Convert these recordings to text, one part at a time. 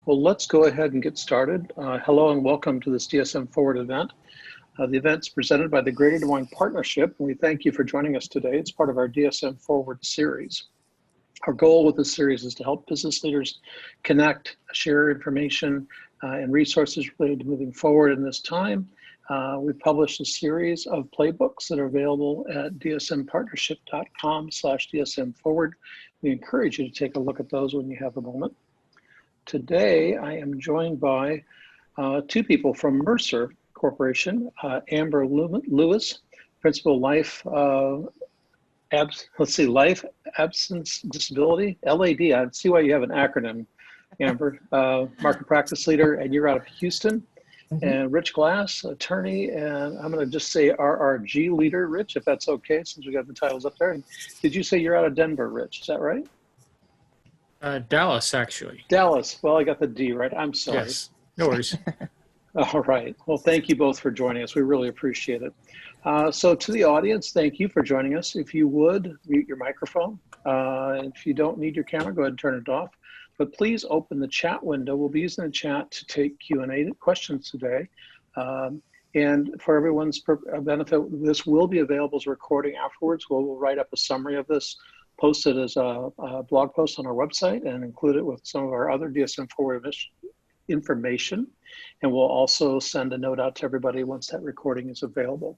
Well, let's go ahead and get started. Hello and welcome to this DSM Forward event. The event's presented by the Greater Des Moines Partnership, and we thank you for joining us today. It's part of our DSM Forward series. Our goal with this series is to help business leaders connect, share information, and resources related to moving forward in this time. We've published a series of playbooks that are available at dsmpartnership.com/DSM Forward. We encourage you to take a look at those when you have a moment. Today, I am joined by two people from Mercer Corporation, Amber Lewis, Principal Life Life Absence Disability, LAD. I see why you have an acronym, Amber. Market Practice Leader, and you're out of Houston. Mm-hmm. And Rich Glass, attorney, and I'm going to just say RRG leader, Rich, if that's okay, since we got the titles up there. And did you say you're out of Denver, Rich? Is that right? Dallas, actually. Dallas. Well, I got the D right. I'm sorry. Yes, no worries. All right. Well, thank you both for joining us. We really appreciate it. So to the audience, thank you for joining us. If you would, mute your microphone. If you don't need your camera, go ahead and turn it off. But please open the chat window. We'll be using the chat to take Q&A questions today. And for everyone's benefit, this will be available as a recording afterwards. We'll write up a summary of this, post it as a blog post on our website, and include it with some of our other DSM Forward information. And we'll also send a note out to everybody once that recording is available.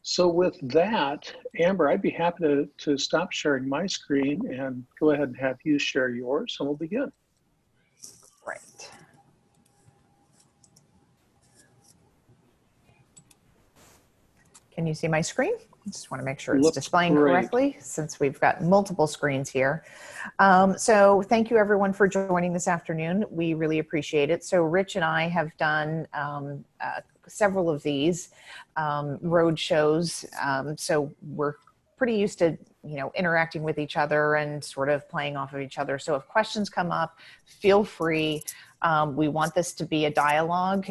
So with that, Amber, I'd be happy to stop sharing my screen and go ahead and have you share yours, and we'll begin. Great. Can you see my screen? I just want to make sure it's displaying correctly since we've got multiple screens here. So thank you everyone for joining this afternoon. We really appreciate it. So Rich and I have done several of these road shows. So we're pretty used to, interacting with each other and sort of playing off of each other. So if questions come up, feel free. We want this to be a dialogue.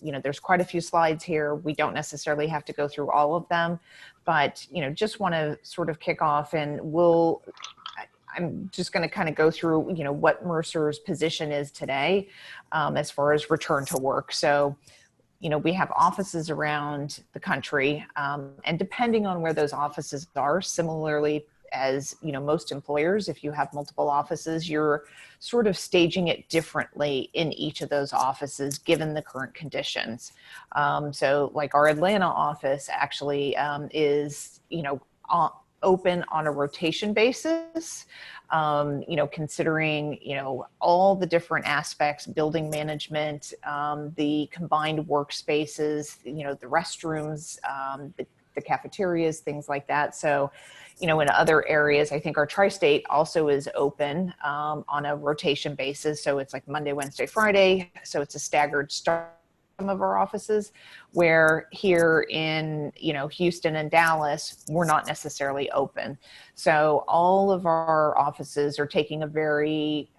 There's quite a few slides here. We don't necessarily have to go through all of them, but, just want to sort of kick off, and I'm just going to kind of go through, what Mercer's position is today as far as return to work. So, we have offices around the country, and depending on where those offices are, similarly as, most employers, if you have multiple offices, you're sort of staging it differently in each of those offices, given the current conditions. So like our Atlanta office actually is, open on a rotation basis, considering, all the different aspects, building management, the combined workspaces, the restrooms, the cafeterias, things like that. So, in other areas, I think our tri-state also is open on a rotation basis. So it's like Monday, Wednesday, Friday. So it's a staggered start. Some of our offices, where here in Houston and Dallas, we're not necessarily open. So all of our offices are taking a very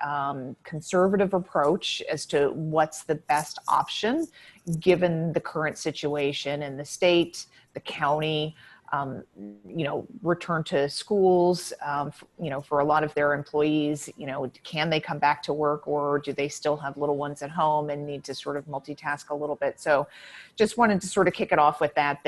conservative approach as to what's the best option given the current situation in the state, the county. Return to schools, for a lot of their employees, can they come back to work, or do they still have little ones at home and need to sort of multitask a little bit? So just wanted to sort of kick it off with that,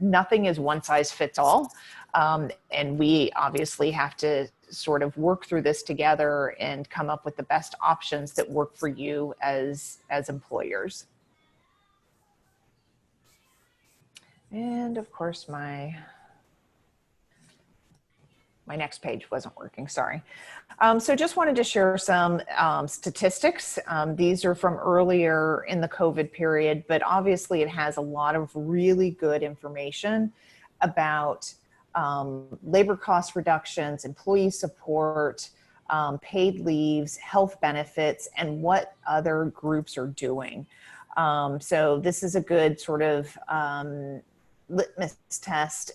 nothing is one size fits all. And we obviously have to sort of work through this together and come up with the best options that work for you as employers. And of course, my next page wasn't working, sorry. So just wanted to share some statistics. These are from earlier in the COVID period, but obviously it has a lot of really good information about labor cost reductions, employee support, paid leaves, health benefits, and what other groups are doing. So this is a good sort of litmus test.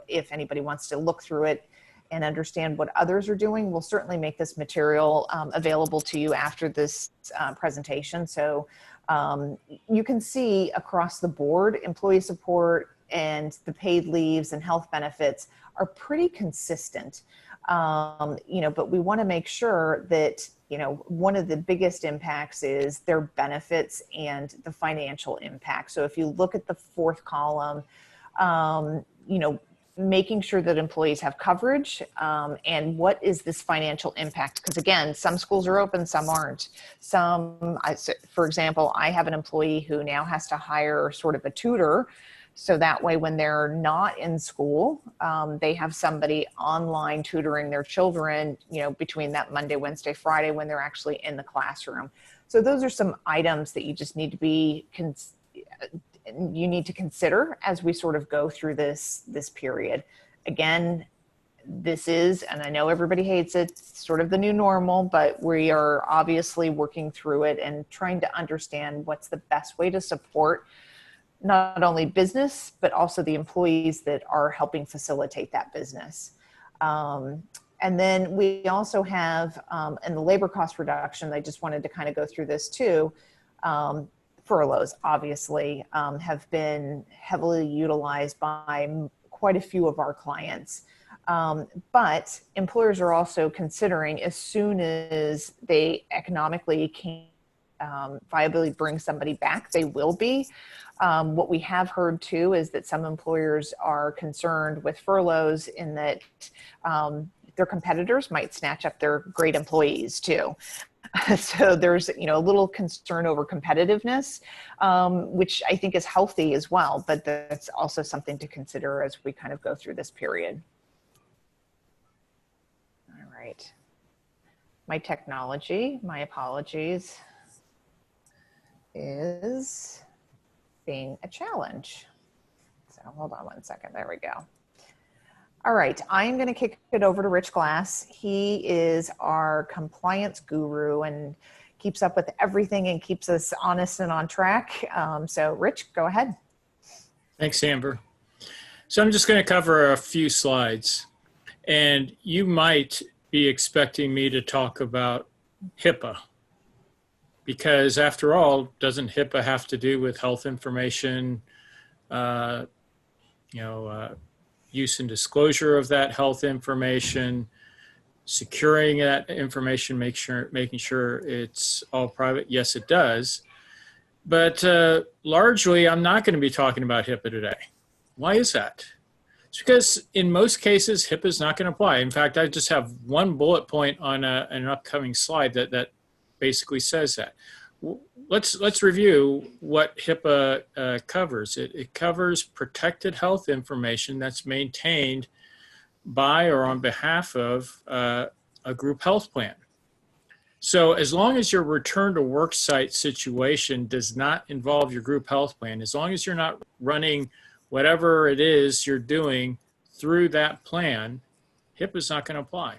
If anybody wants to look through it and understand what others are doing, we'll certainly make this material available to you after this presentation. So you can see across the board, employee support and the paid leaves and health benefits are pretty consistent. You know, but we want to make sure that, you know, one of the biggest impacts is their benefits and the financial impact. So if you look at the fourth column, you know, making sure that employees have coverage, and what is this financial impact? Because again, some schools are open, some aren't. For example, I have an employee who now has to hire sort of a tutor. So that way, when they're not in school, they have somebody online tutoring their children, you know, between that Monday, Wednesday, Friday, when they're actually in the classroom. So those are some items that you just need to be you need to consider as we sort of go through this period. Again, this is, and I know everybody hates it, sort of the new normal, but we are obviously working through it and trying to understand what's the best way to support not only business, but also the employees that are helping facilitate that business. And then we also have, in the labor cost reduction, I just wanted to kind of go through this too. Furloughs obviously have been heavily utilized by quite a few of our clients. But employers are also considering, as soon as they economically can viably bring somebody back, they will be. What we have heard too is that some employers are concerned with furloughs in that their competitors might snatch up their great employees too. So there's, you know, a little concern over competitiveness, which I think is healthy as well, but that's also something to consider as we kind of go through this period. All right. My technology, my apologies, is being a challenge. So hold on one second. There we go. All right, I'm going to kick it over to Rich Glass. He is our compliance guru and keeps up with everything and keeps us honest and on track. So Rich, go ahead. Thanks, Amber. So I'm just going to cover a few slides, and you might be expecting me to talk about HIPAA, because after all, doesn't HIPAA have to do with health information, use and disclosure of that health information, securing that information, making sure it's all private? Yes, it does. But largely, I'm not going to be talking about HIPAA today. Why is that? It's because in most cases, HIPAA is not going to apply. In fact, I just have one bullet point on an upcoming slide that basically says that. Let's review what HIPAA covers. It covers protected health information that's maintained by or on behalf of a group health plan. So as long as your return to work site situation does not involve your group health plan, as long as you're not running whatever it is you're doing through that plan, HIPAA is not going to apply.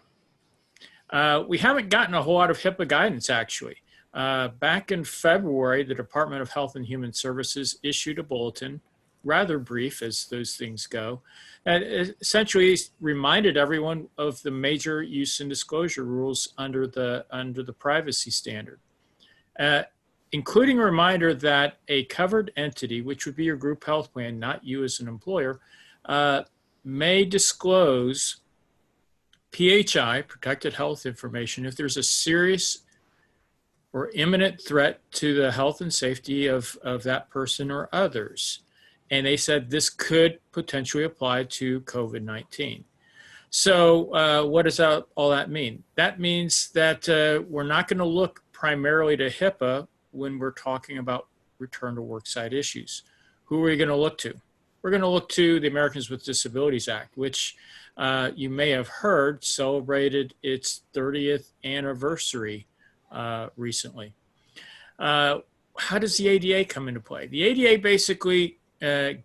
We haven't gotten a whole lot of HIPAA guidance, actually. Back in February, the Department of Health and Human Services issued a bulletin, rather brief as those things go, and essentially reminded everyone of the major use and disclosure rules under the privacy standard, including a reminder that a covered entity, which would be your group health plan, not you as an employer, may disclose PHI, protected health information, if there's a serious or imminent threat to the health and safety of that person or others. And they said this could potentially apply to COVID-19. So what does all that mean? That means that we're not going to look primarily to HIPAA when we're talking about return to worksite issues. Who are we going to look to? We're going to look to the Americans with Disabilities Act, which you may have heard celebrated its 30th anniversary recently. How does the ADA come into play? The ADA basically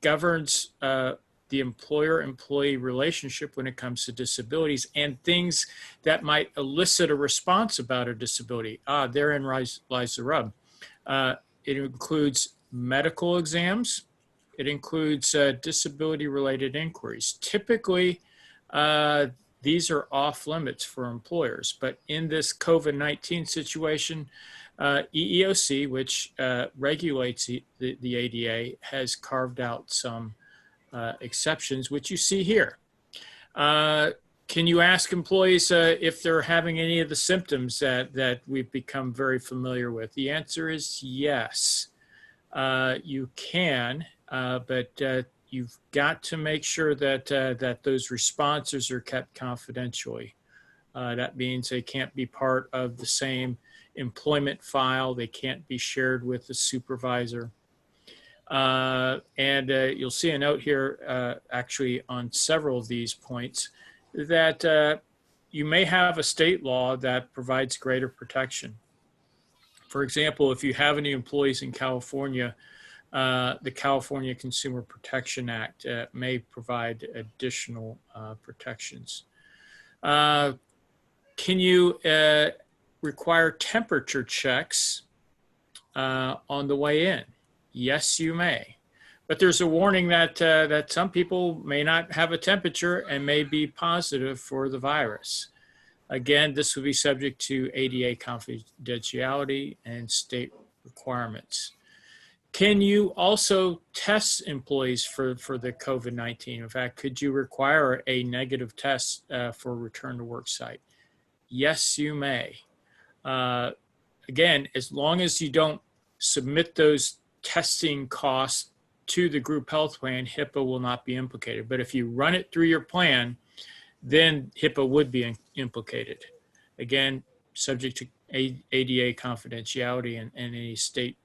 governs the employer-employee relationship when it comes to disabilities and things that might elicit a response about a disability. Therein lies the rub. It includes medical exams. It includes disability-related inquiries. Typically, these are off limits for employers, but in this COVID-19 situation, EEOC, which regulates the ADA, has carved out some exceptions, which you see here. Can you ask employees if they're having any of the symptoms that we've become very familiar with? The answer is yes. You can, but you've got to make sure that those responses are kept confidentially. That means they can't be part of the same employment file. They can't be shared with the supervisor. And you'll see a note here, actually, on several of these points, that you may have a state law that provides greater protection. For example, if you have any employees in California, the California Consumer Protection Act may provide additional protections. Can you require temperature checks on the way in? Yes, you may. But there's a warning that some people may not have a temperature and may be positive for the virus. Again, this will be subject to ADA confidentiality and state requirements. Can you also test employees for the COVID-19? In fact, could you require a negative test for return to work site? Yes, you may. Again, as long as you don't submit those testing costs to the group health plan, HIPAA will not be implicated. But if you run it through your plan, then HIPAA would be implicated. Again, subject to ADA confidentiality and any state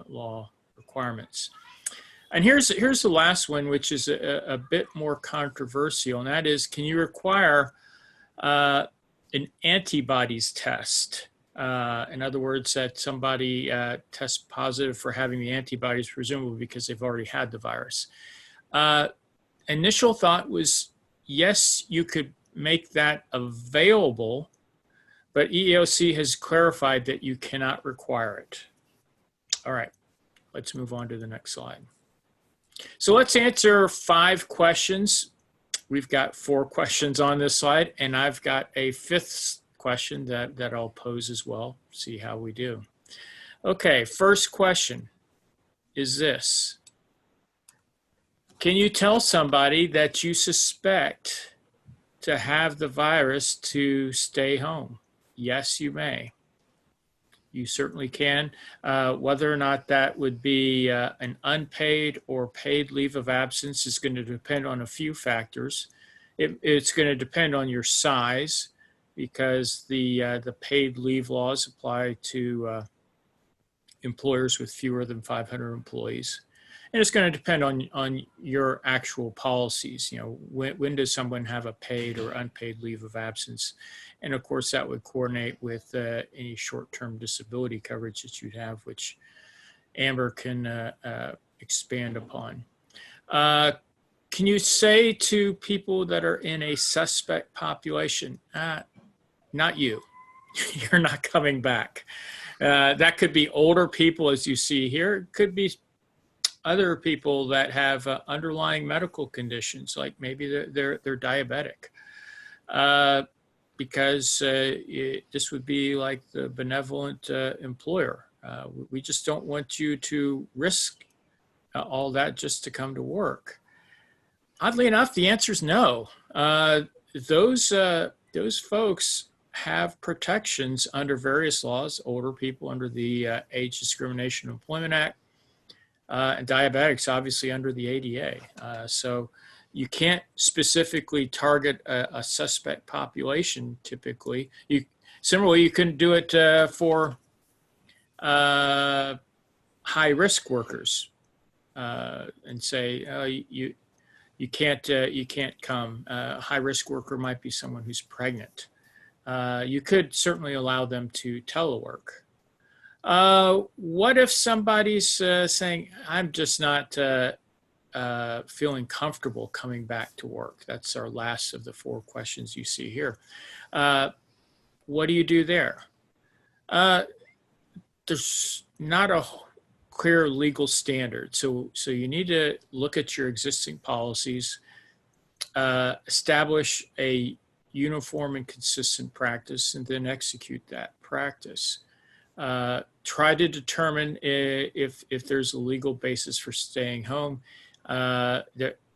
law requirements. And here's the last one, which is a bit more controversial, and that is, can you require an antibodies test? In other words, that somebody tests positive for having the antibodies, presumably because they've already had the virus. Initial thought was, yes, you could make that available, but EEOC has clarified that you cannot require it. All right, let's move on to the next slide. So let's answer 5 questions. We've got 4 questions on this slide, and I've got a 5th question that I'll pose as well, see how we do. Okay, first question is this. Can you tell somebody that you suspect to have the virus to stay home? Yes, you may. You certainly can. Whether or not that would be an unpaid or paid leave of absence is going to depend on a few factors. It's going to depend on your size, because the paid leave laws apply to employers with fewer than 500 employees. And it's going to depend on your actual policies. You know, when does someone have a paid or unpaid leave of absence? And of course, that would coordinate with any short-term disability coverage that you'd have, which Amber can expand upon. Can you say to people that are in a suspect population, not you, you're not coming back? That could be older people, as you see here. It could be other people that have underlying medical conditions, like maybe they're diabetic, because this would be like the benevolent employer. We just don't want you to risk all that just to come to work. Oddly enough, the answer is no. Those folks have protections under various laws. Older people under the Age Discrimination Employment Act, and diabetics obviously under the ADA. So you can't specifically target a suspect population typically. Similarly, you couldn't do it for high risk workers and say you can't come. A high risk worker might be someone who's pregnant. You could certainly allow them to telework. What if somebody's saying, I'm just not feeling comfortable coming back to work? That's our last of the 4 questions you see here. What do you do there? There's not a clear legal standard. So you need to look at your existing policies, establish a uniform and consistent practice, and then execute that practice. Try to determine if there's a legal basis for staying home.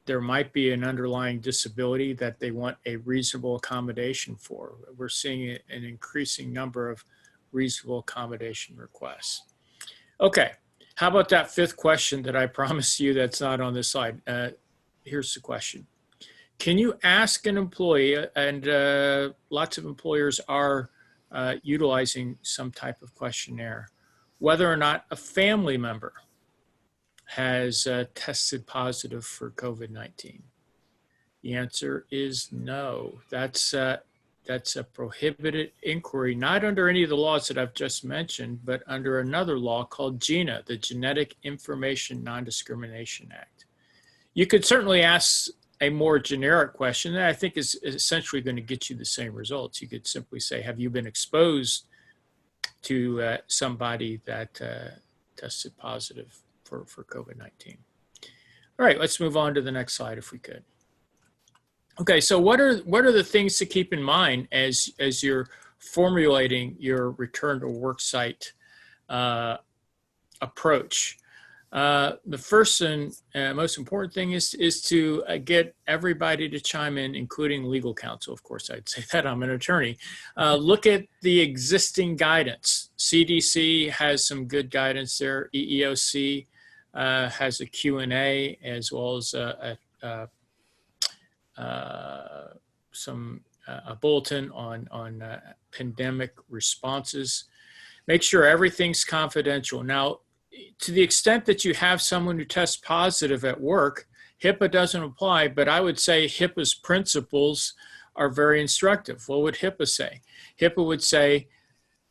there might be an underlying disability that they want a reasonable accommodation for. We're seeing an increasing number of reasonable accommodation requests. Okay, how about that fifth question that I promised you that's not on this slide? Here's the question. Can you ask an employee, and lots of employers are utilizing some type of questionnaire, whether or not a family member has tested positive for COVID-19? The answer is no. That's a prohibited inquiry, not under any of the laws that I've just mentioned, but under another law called GINA, the Genetic Information Non-Discrimination Act. You could certainly ask a more generic question that I think is essentially going to get you the same results. You could simply say, have you been exposed to somebody that tested positive for COVID-19? All right, let's move on to the next slide if we could. Okay, so what are the things to keep in mind as you're formulating your return to work site approach? The first and most important thing is to get everybody to chime in, including legal counsel. Of course, I'd say that I'm an attorney. Look at the existing guidance. CDC has some good guidance there. EEOC has a Q&A, as well as a bulletin on pandemic responses. Make sure everything's confidential. Now, to the extent that you have someone who tests positive at work, HIPAA doesn't apply, but I would say HIPAA's principles are very instructive. What would HIPAA say? HIPAA would say,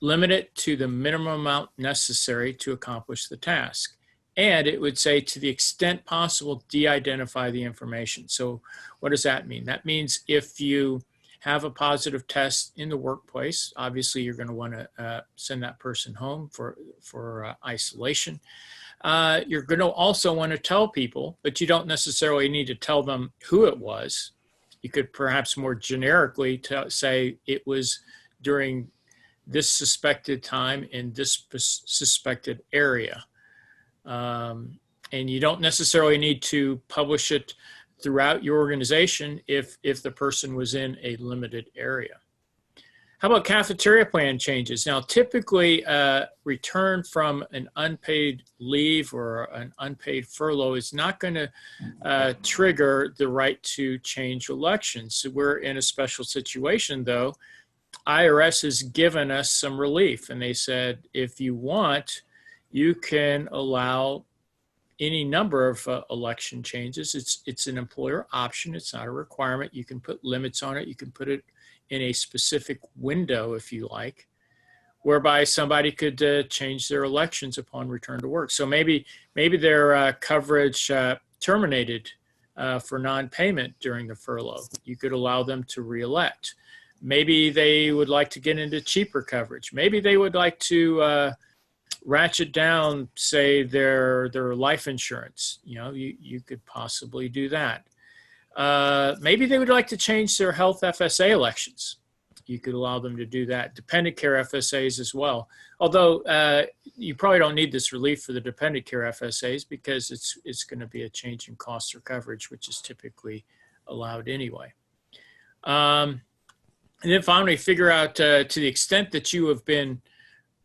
limit it to the minimum amount necessary to accomplish the task. And it would say, to the extent possible, de-identify the information. So what does that mean? That means if you have a positive test in the workplace, obviously you're going to want to send that person home for isolation. You're going to also want to tell people, but you don't necessarily need to tell them who it was. You could perhaps more generically say it was during this suspected time in this suspected area. And you don't necessarily need to publish it throughout your organization if the person was in a limited area. How about cafeteria plan changes? Now, typically, return from an unpaid leave or an unpaid furlough is not going to trigger the right to change elections. So we're in a special situation, though. IRS has given us some relief, and they said, if you want, you can allow any number of election changes. It's an employer option. It's not a requirement. You can put limits on it. You can put it in a specific window, if you like, whereby somebody could change their elections upon return to work. So maybe their coverage terminated for non-payment during the furlough. You could allow them to re-elect. Maybe they would like to get into cheaper coverage. Maybe they would like to ratchet down, say, their life insurance. You know, you could possibly do that. Maybe they would like to change their health FSA elections. You could allow them to do that. Dependent care FSAs as well. Although you probably don't need this relief for the dependent care FSAs because it's going to be a change in cost or coverage, which is typically allowed anyway. And then finally, figure out to the extent that you have been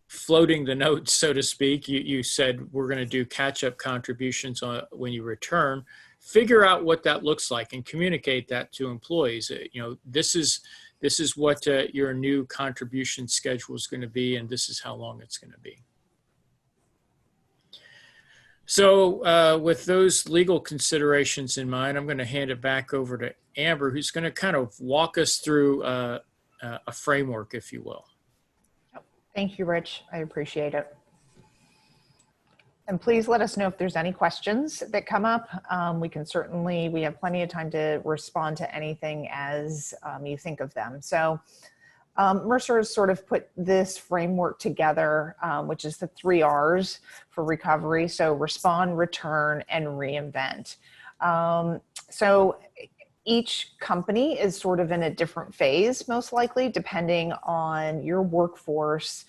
floating the notes, so to speak. You said we're going to do catch-up contributions when you return. Figure out what that looks like and communicate that to employees. You know, this is what your new contribution schedule is going to be, and this is how long it's going to be. So with those legal considerations in mind, I'm going to hand it back over to Amber, who's going to kind of walk us through a framework, if you will. Thank you, Rich. I appreciate it. And please let us know if there's any questions that come up. We have plenty of time to respond to anything as you think of them. So Mercer has sort of put this framework together, which is the 3 R's for recovery. So respond, return, and reinvent. So each company is sort of in a different phase, most likely, depending on your workforce,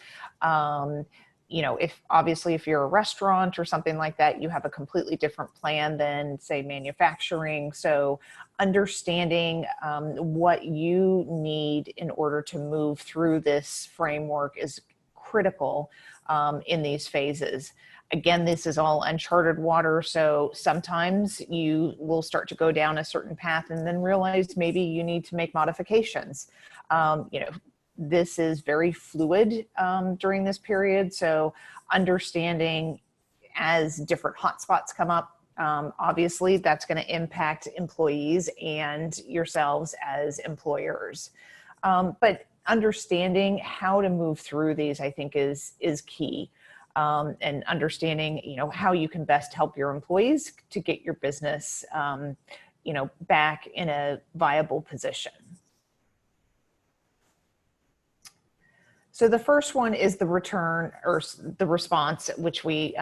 if obviously if you're a restaurant or something like that, you have a completely different plan than say manufacturing. So understanding what you need in order to move through this framework is critical in these phases. Again, this is all uncharted water. So sometimes you will start to go down a certain path and then realize maybe you need to make modifications. This is very fluid during this period. So understanding as different hotspots come up, obviously that's going to impact employees and yourselves as employers. But understanding how to move through these, I think is key. And understanding, how you can best help your employees to get your business, back in a viable position. So the first one is the return or the response, which we,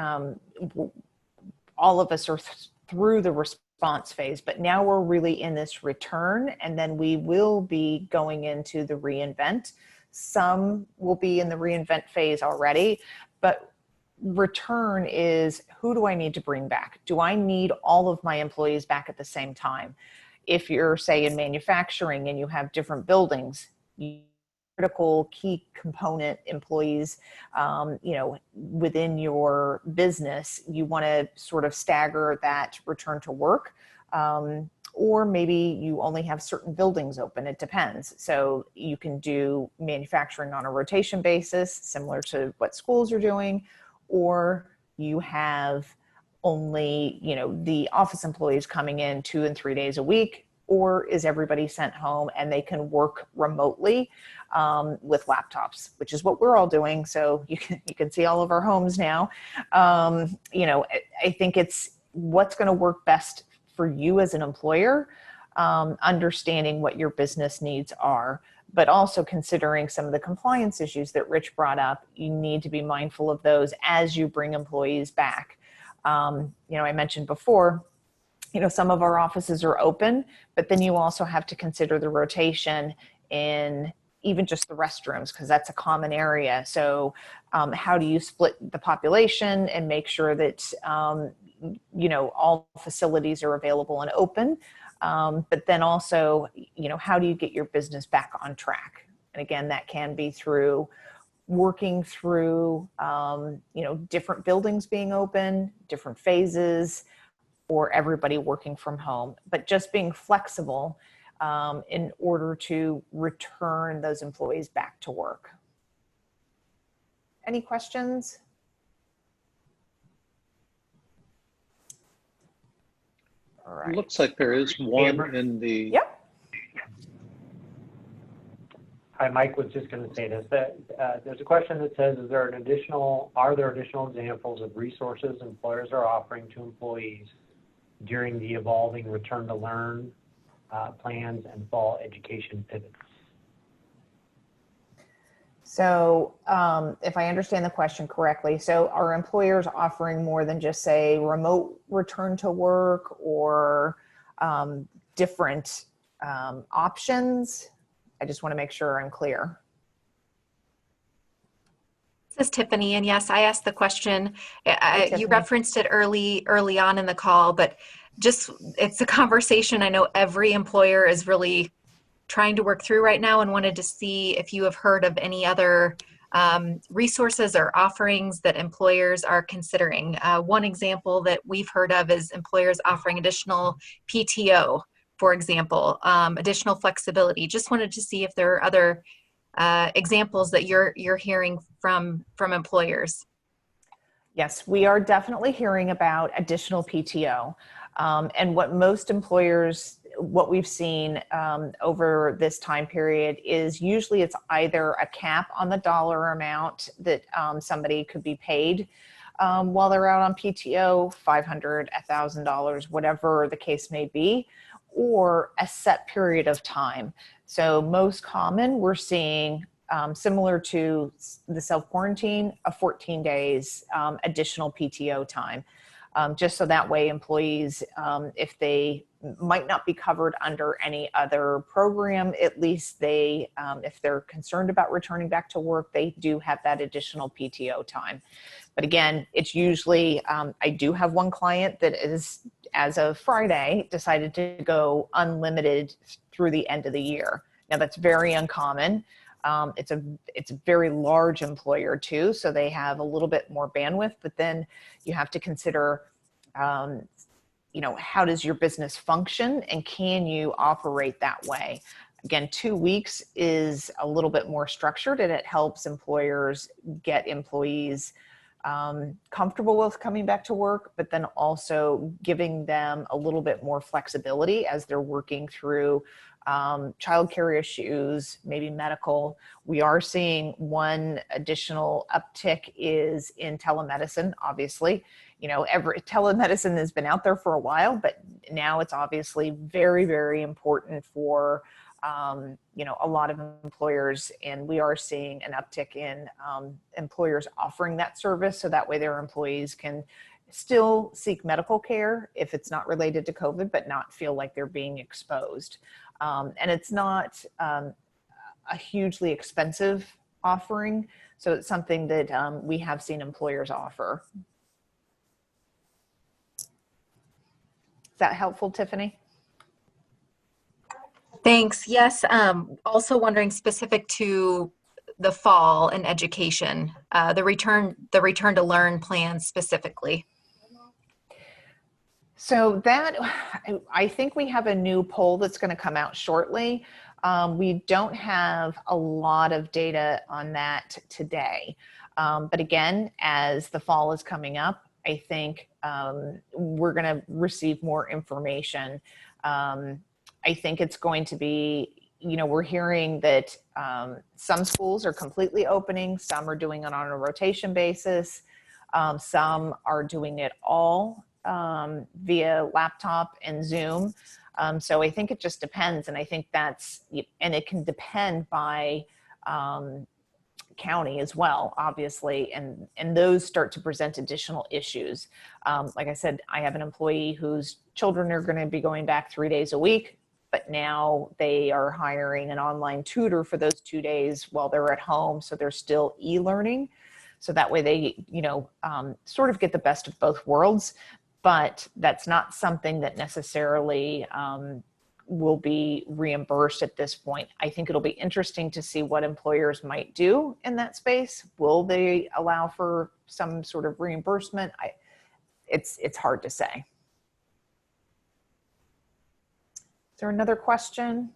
all of us are through the response phase, but now we're really in this return, and then we will be going into the reinvent. Some will be in the reinvent phase already, but return is, who do I need to bring back? Do I need all of my employees back at the same time? If you're, say, in manufacturing and you have different buildings, critical key component employees, within your business, you want to sort of stagger that return to work. Or maybe you only have certain buildings open. It depends. So you can do manufacturing on a rotation basis, similar to what schools are doing, or you have only, the office employees coming in 2 and 3 days a week, or is everybody sent home and they can work remotely with laptops, which is what we're all doing. So you can see all of our homes now. I think it's what's going to work best for you as an employer, understanding what your business needs are, but also considering some of the compliance issues that Rich brought up. You need to be mindful of those as you bring employees back. I mentioned before, some of our offices are open, but then you also have to consider the rotation in even just the restrooms, because that's a common area. So how do you split the population and make sure that, all facilities are available and open? But then also, how do you get your business back on track? And again, that can be through working through, different buildings being open, different phases, or everybody working from home, but just being flexible in order to return those employees back to work. Any questions? All right. It looks like there is one in the... Yep. Hi, Mike was just going to say this, that there's a question that says, are there additional examples of resources employers are offering to employees during the evolving return to learn plans and fall education pivots? So if I understand the question correctly, so are employers offering more than just say remote return to work or different options? I just want to make sure I'm clear. This is Tiffany, and yes, I asked the question. Hey, you referenced it early on in the call, but just it's a conversation I know every employer is really trying to work through right now, and wanted to see if you have heard of any other resources or offerings that employers are considering. One example that we've heard of is employers offering additional PTO, for example, additional flexibility. Just wanted to see if there are other examples that you're hearing from employers. Yes, we are definitely hearing about additional PTO. And what most employers, what we've seen over this time period is usually it's either a cap on the dollar amount that somebody could be paid while they're out on PTO, $500, $1,000, whatever the case may be, or a set period of time. So most common, we're seeing similar to the self-quarantine, a 14 days additional PTO time. Just so that way employees, if they might not be covered under any other program. At least they, if they're concerned about returning back to work, they do have that additional PTO time. But again, it's usually, I do have one client that is, as of Friday, decided to go unlimited through the end of the year. Now that's very uncommon. It's a very large employer too, so they have a little bit more bandwidth, but then you have to consider, you know, how does your business function and can you operate that way? Again, 2 weeks is a little bit more structured, and it helps employers get employees comfortable with coming back to work, but then also giving them a little bit more flexibility as they're working through childcare issues, maybe medical. We are seeing one additional uptick is in telemedicine, obviously. You know, telemedicine has been out there for a while, but now it's obviously very, very important for you know, a lot of employers, and we are seeing an uptick in employers offering that service, so that way their employees can still seek medical care if it's not related to COVID, but not feel like they're being exposed. And it's not a hugely expensive offering, so it's something that we have seen employers offer. Is that helpful, Tiffany? Thanks. Yes. Also wondering, specific to the fall and education, the return to learn plan specifically. So that, I think we have a new poll that's going to come out shortly. We don't have a lot of data on that today. But again, as the fall is coming up, I think we're going to receive more information. I think it's going to be, you know, we're hearing that some schools are completely opening, some are doing it on a rotation basis, some are doing it all via laptop and Zoom. So I think it just depends, and I think that's, and it can depend by county as well, obviously, and those start to present additional issues. Like I said, I have an employee whose children are going to be going back 3 days a week, but now they are hiring an online tutor for those 2 days while they're at home. So they're still e-learning. So that way they, you know, sort of get the best of both worlds, but that's not something that necessarily will be reimbursed at this point. I think it'll be interesting to see what employers might do in that space. Will they allow for some sort of reimbursement? It's hard to say. Is there another question?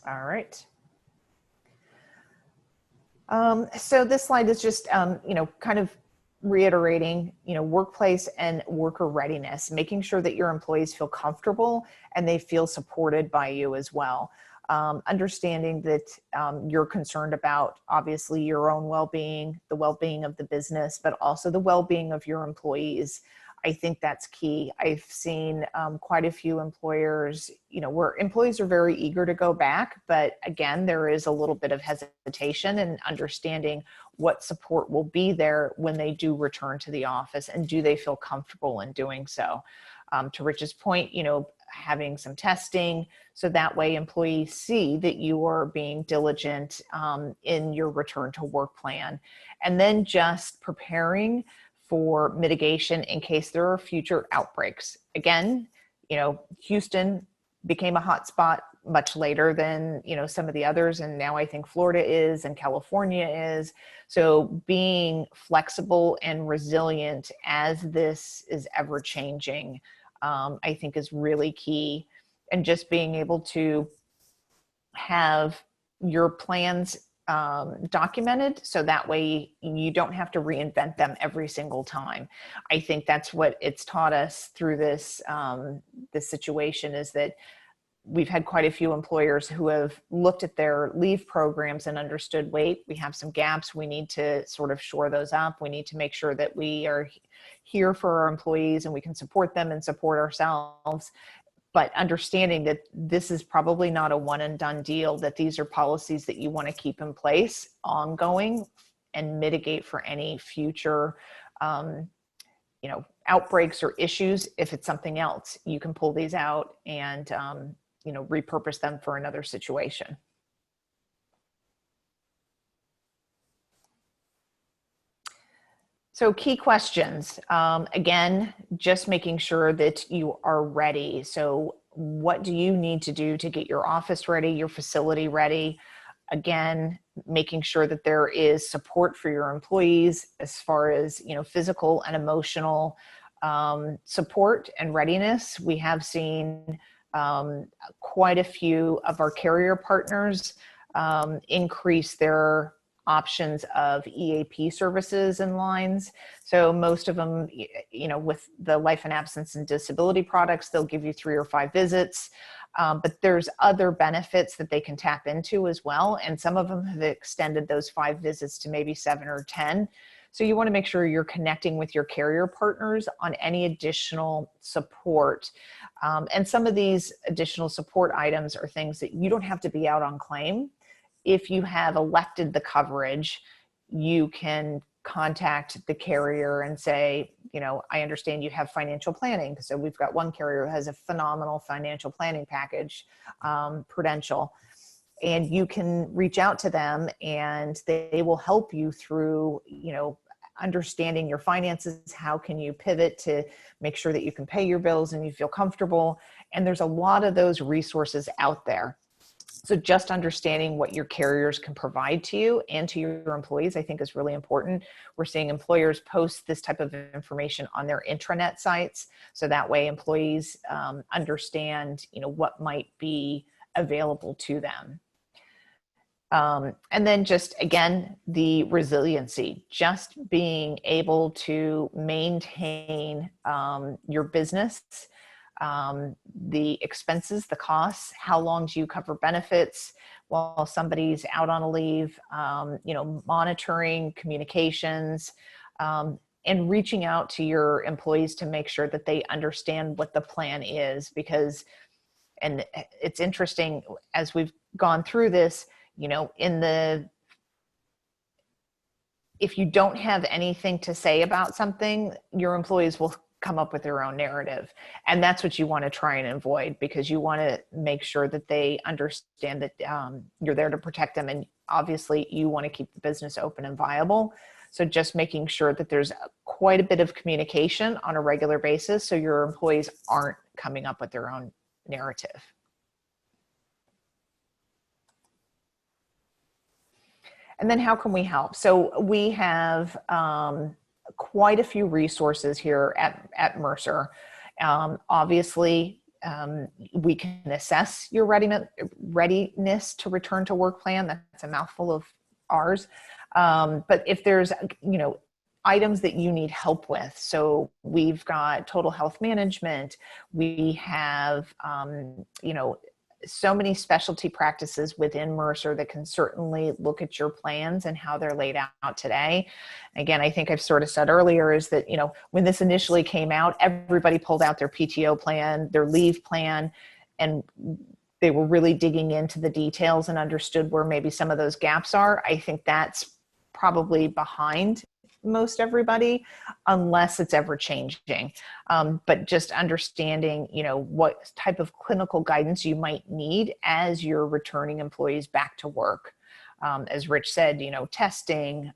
All right. So this slide is just, you know, kind of reiterating, you know, workplace and worker readiness, making sure that your employees feel comfortable and they feel supported by you as well. Understanding that you're concerned about, obviously, your own well-being, the well-being of the business, but also the well-being of your employees. I think that's key. I've seen quite a few employers, you know, where employees are very eager to go back, but again, there is a little bit of hesitation and understanding what support will be there when they do return to the office, and do they feel comfortable in doing so. To Rich's point, you know, having some testing, so that way employees see that you are being diligent in your return to work plan, and then just preparing for mitigation in case there are future outbreaks. Again, you know, Houston became a hot spot much later than, you know, some of the others, and now I think Florida is and California is. So being flexible and resilient as this is ever changing, I think is really key. And just being able to have your plans documented, so that way you don't have to reinvent them every single time. I think that's what it's taught us through this this situation, is that we've had quite a few employers who have looked at their leave programs and understood, wait, we have some gaps, we need to sort of shore those up, we need to make sure that we are here for our employees and we can support them and support ourselves. But understanding that this is probably not a one and done deal, that these are policies that you want to keep in place ongoing and mitigate for any future, you know, outbreaks or issues. If it's something else, you can pull these out and, repurpose them for another situation. So key questions, again, just making sure that you are ready. So what do you need to do to get your office ready, your facility ready? Again, making sure that there is support for your employees as far as, physical and emotional support and readiness. We have seen quite a few of our carrier partners increase their options of EAP services and lines. So most of them, with the life and absence and disability products, they'll give you 3 or 5 visits. But there's other benefits that they can tap into as well. And some of them have extended those 5 visits to maybe 7 or 10. So you want to make sure you're connecting with your carrier partners on any additional support. And some of these additional support items are things that you don't have to be out on claim. If you have elected the coverage, you can contact the carrier and say, I understand you have financial planning. So we've got one carrier who has a phenomenal financial planning package, Prudential, and you can reach out to them and they will help you through, understanding your finances. How can you pivot to make sure that you can pay your bills and you feel comfortable? And there's a lot of those resources out there. So just understanding what your carriers can provide to you and to your employees, I think is really important. We're seeing employers post this type of information on their intranet sites. So that way employees understand, what might be available to them. And then just, again, the resiliency, just being able to maintain your business, the expenses, the costs, how long do you cover benefits while somebody's out on a leave, monitoring communications, and reaching out to your employees to make sure that they understand what the plan is. Because, and it's interesting, as we've gone through this, if you don't have anything to say about something, your employees will come up with their own narrative. And that's what you want to try and avoid, because you want to make sure that they understand that you're there to protect them. And obviously you want to keep the business open and viable. So just making sure that there's quite a bit of communication on a regular basis so your employees aren't coming up with their own narrative. And then how can we help? So we have quite a few resources here at Mercer. Obviously, we can assess your readiness to return to work plan. That's a mouthful of ours. But if there's, items that you need help with, so we've got total health management, we have, so many specialty practices within Mercer that can certainly look at your plans and how they're laid out today. Again, I think I've sort of said earlier is that, when this initially came out, everybody pulled out their PTO plan, their leave plan, and they were really digging into the details and understood where maybe some of those gaps are. I think that's probably behind most everybody, unless it's ever changing. But just understanding, what type of clinical guidance you might need as you're returning employees back to work. As Rich said, testing,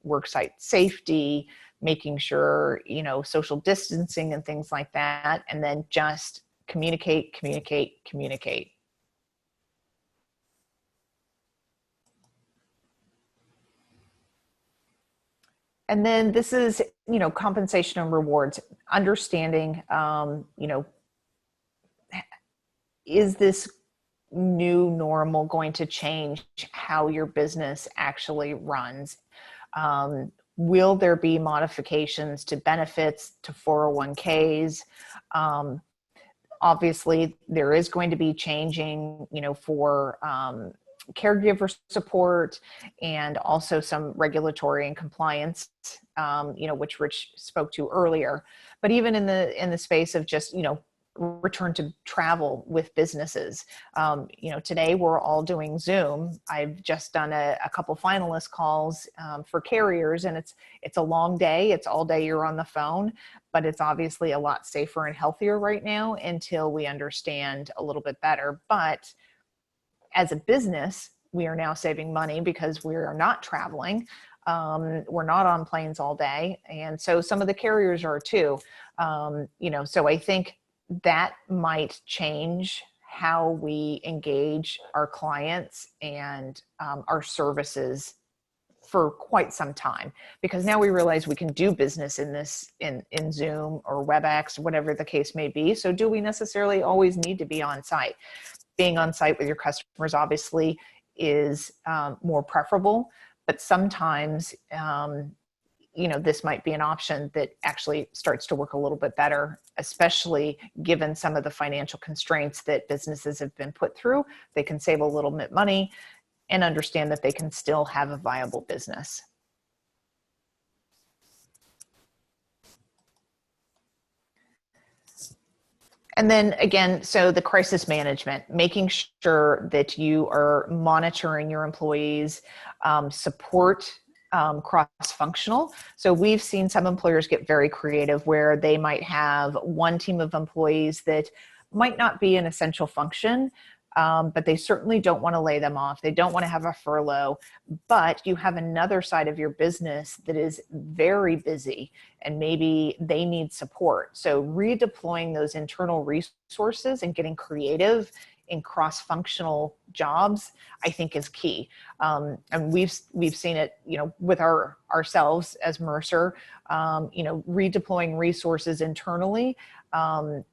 worksite safety, making sure, social distancing and things like that. And then just communicate. And then this is, compensation and rewards, understanding, is this new normal going to change how your business actually runs? Will there be modifications to benefits, to 401ks? Obviously, there is going to be changing, for caregiver support, and also some regulatory and compliance, which Rich spoke to earlier. But even in the space of just, return to travel with businesses. Today we're all doing Zoom. I've just done a couple finalist calls for carriers, and it's a long day. It's all day you're on the phone, but it's obviously a lot safer and healthier right now until we understand a little bit better. But as a business, we are now saving money because we are not traveling. We're not on planes all day. And so some of the carriers are too. So I think that might change how we engage our clients and our services for quite some time, because now we realize we can do business in Zoom or WebEx, whatever the case may be. So do we necessarily always need to be on site? Being on site with your customers obviously is more preferable, but sometimes this might be an option that actually starts to work a little bit better, especially given some of the financial constraints that businesses have been put through. They can save a little bit money and understand that they can still have a viable business. And then again, so the crisis management, making sure that you are monitoring your employees, support cross-functional. So we've seen some employers get very creative where they might have one team of employees that might not be an essential function, but they certainly don't want to lay them off. They don't want to have a furlough, but you have another side of your business that is very busy and maybe they need support. So redeploying those internal resources and getting creative in cross-functional jobs, I think is key. And we've seen it, with ourselves as Mercer, redeploying resources internally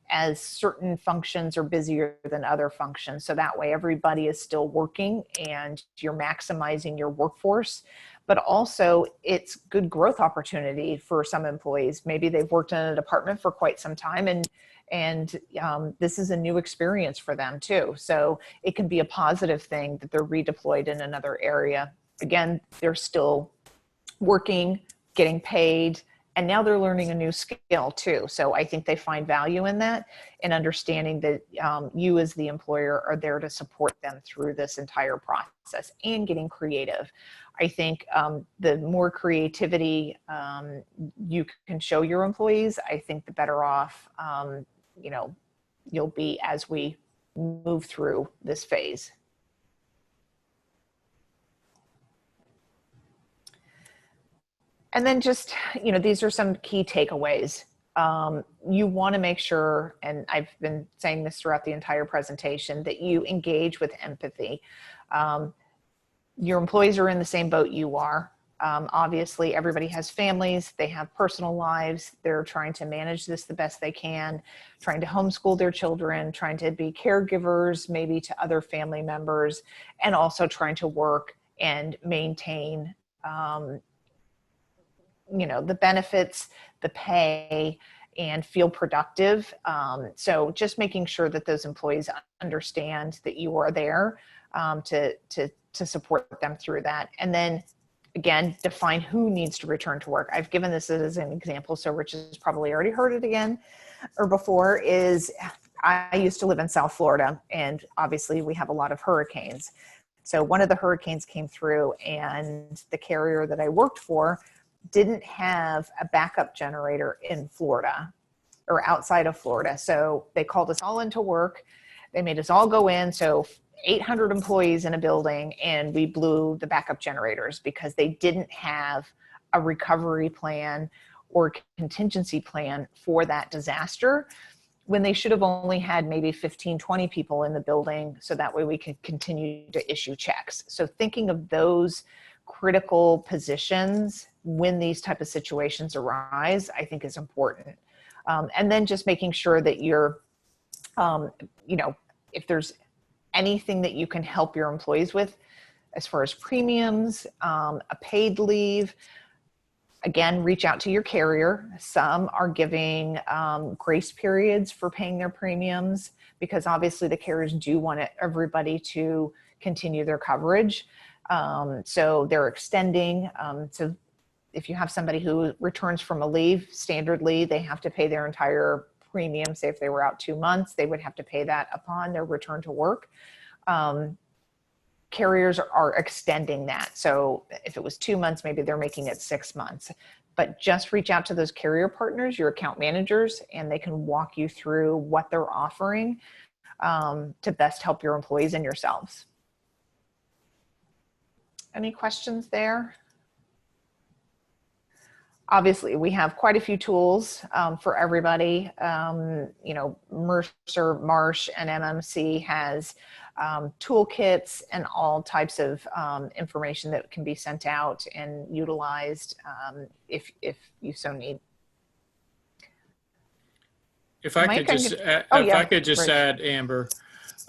as certain functions are busier than other functions. So that way everybody is still working and you're maximizing your workforce, but also it's good growth opportunity for some employees. Maybe they've worked in a department for quite some time and this is a new experience for them too. So it can be a positive thing that they're redeployed in another area. Again, they're still working, getting paid, and now they're learning a new skill too. So I think they find value in that and understanding that you as the employer are there to support them through this entire process and getting creative. I think the more creativity you can show your employees, I think the better off you'll be as we move through this phase. And then just, these are some key takeaways. You want to make sure, and I've been saying this throughout the entire presentation, that you engage with empathy. Your employees are in the same boat you are. Obviously, everybody has families, they have personal lives, they're trying to manage this the best they can, trying to homeschool their children, trying to be caregivers maybe to other family members, and also trying to work and maintain the benefits, the pay, and feel productive. So just making sure that those employees understand that you are there to support them through that. And then again, define who needs to return to work. I've given this as an example, so Rich has probably already heard it again or before, is I used to live in South Florida, and obviously we have a lot of hurricanes. So one of the hurricanes came through and the carrier that I worked for didn't have a backup generator in Florida or outside of Florida. So they called us all into work. They made us all go in. So 800 employees in a building, and we blew the backup generators because they didn't have a recovery plan or contingency plan for that disaster, when they should have only had maybe 15, 20 people in the building. So that way we could continue to issue checks. So thinking of those critical positions when these type of situations arise, I think is important. And then just making sure that you're, if there's anything that you can help your employees with as far as premiums, a paid leave, again, reach out to your carrier. Some are giving grace periods for paying their premiums because obviously the carriers do want everybody to continue their coverage. So they're extending. So if you have somebody who returns from a leave, standard leave, they have to pay their entire premium. Say if they were out 2 months, they would have to pay that upon their return to work. Carriers are extending that. So if it was 2 months, maybe they're making it 6 months. But just reach out to those carrier partners, your account managers, and they can walk you through what they're offering to best help your employees and yourselves. Any questions there? Obviously, we have quite a few tools for everybody. You know, Mercer, Marsh, and MMC has toolkits and all types of information that can be sent out and utilized if you so need. If I Mike, could just, I could just add, Amber,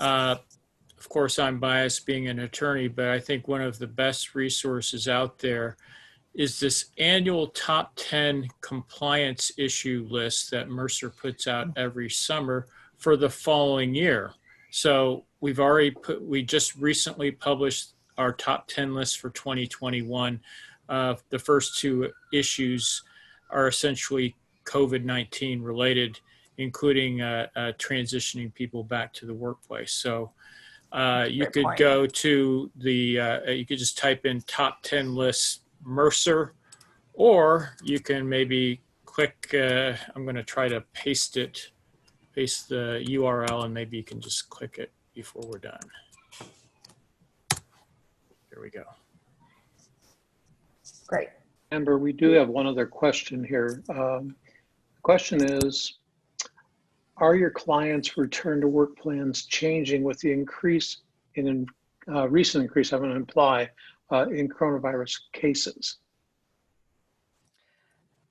of course, I'm biased being an attorney, but I think one of the best resources out there is this annual top 10 compliance issue list that Mercer puts out every summer for the following year. So we just recently published our top 10 list for 2021. The first two issues are essentially COVID-19 related, including transitioning people back to the workplace. So you could go to the, you could just type in top 10 lists Mercer, or you can maybe click, I'm going to try to paste the URL, and maybe you can just click it before we're done. There we go. Great. Amber, we do have one other question here. The question is, are your clients' return to work plans changing with the increase in recent increase, I'm going to imply, in coronavirus cases?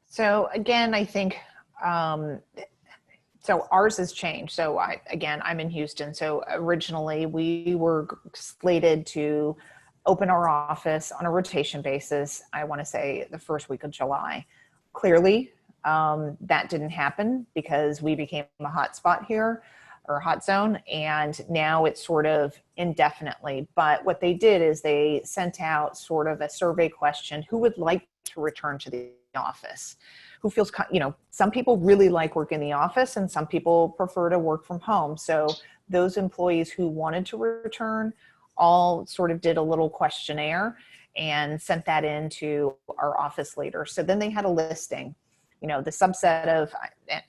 So again, I think, so ours has changed. So I'm in Houston. So originally we were slated to open our office on a rotation basis, I want to say the first week of July. Clearly, that didn't happen because we became a hot spot here, or hot zone, and now it's sort of indefinitely. But what they did is they sent out sort of a survey question: who would like to return to the office? Who feels, you know, some people really like working in the office and some people prefer to work from home. So those employees who wanted to return all sort of did a little questionnaire and sent that into our office leader. So then they had a listing, you know, the subset of,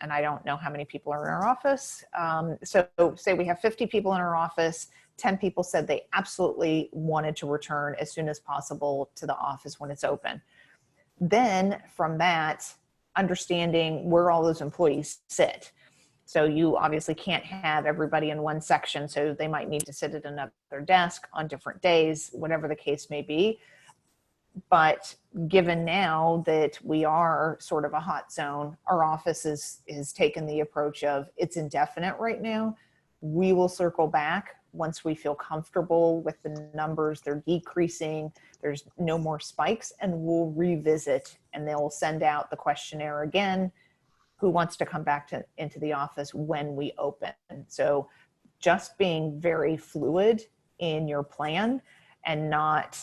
and I don't know how many people are in our office. So say we have 50 people in our office, 10 people said they absolutely wanted to return as soon as possible to the office when it's open. Then from that, understanding where all those employees sit. So you obviously can't have everybody in one section. So they might need to sit at another desk on different days, whatever the case may be. But given now that we are sort of a hot zone, our office is taken the approach of it's indefinite right now. We will circle back once we feel comfortable with the numbers. They're decreasing. There's no more spikes, and we'll revisit, and they'll send out the questionnaire again. Who wants to come back into the office when we open? So just being very fluid in your plan and not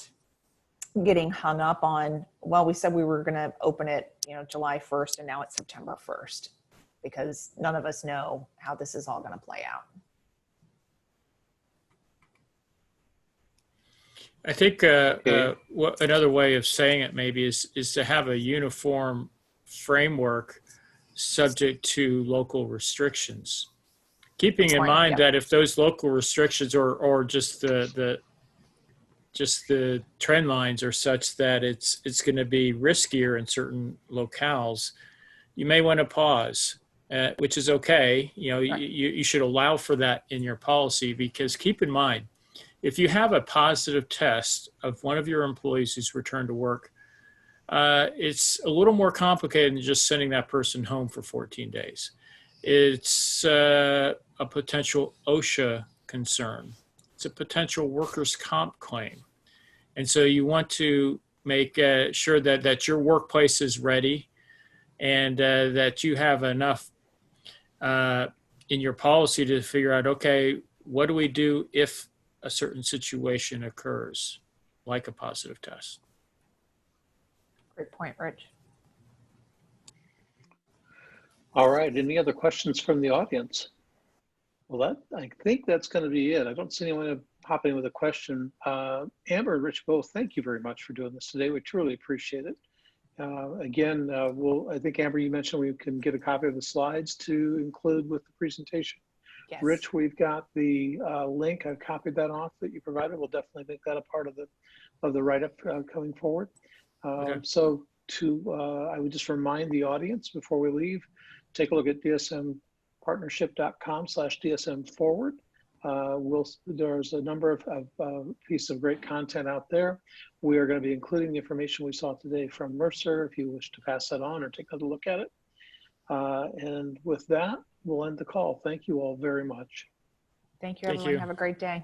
getting hung up on, well, we said we were going to open it, you know, July 1st and now it's September 1st, because none of us know how this is all going to play out. I think another way of saying it maybe is to have a uniform framework subject to local restrictions. Keeping in mind that if those local restrictions or just the trend lines are such that it's going to be riskier in certain locales, you may want to pause, which is okay. You know, you should allow for that in your policy, because keep in mind, if you have a positive test of one of your employees who's returned to work, it's a little more complicated than just sending that person home for 14 days. It's a potential OSHA concern. It's a potential workers' comp claim. And so you want to make sure that your workplace is ready, and that you have enough in your policy to figure out, okay, what do we do if a certain situation occurs, like a positive test? Great point, Rich. All right, any other questions from the audience? Well, I think that's going to be it. I don't see anyone pop in with a question. Amber and Rich both, thank you very much for doing this today. We truly appreciate it. Again, I think Amber, you mentioned we can get a copy of the slides to include with the presentation. Yes. Rich, we've got the link. I've copied that off that you provided. We'll definitely make that a part of the write-up coming forward. Okay. So I would just remind the audience before we leave, take a look at dsmpartnership.com/dsm-forward. There's a number of pieces of great content out there. We are going to be including the information we saw today from Mercer if you wish to pass that on or take a look at it. And with that, we'll end the call. Thank you all very much. Thank you, Thank everyone. you. Have a great day.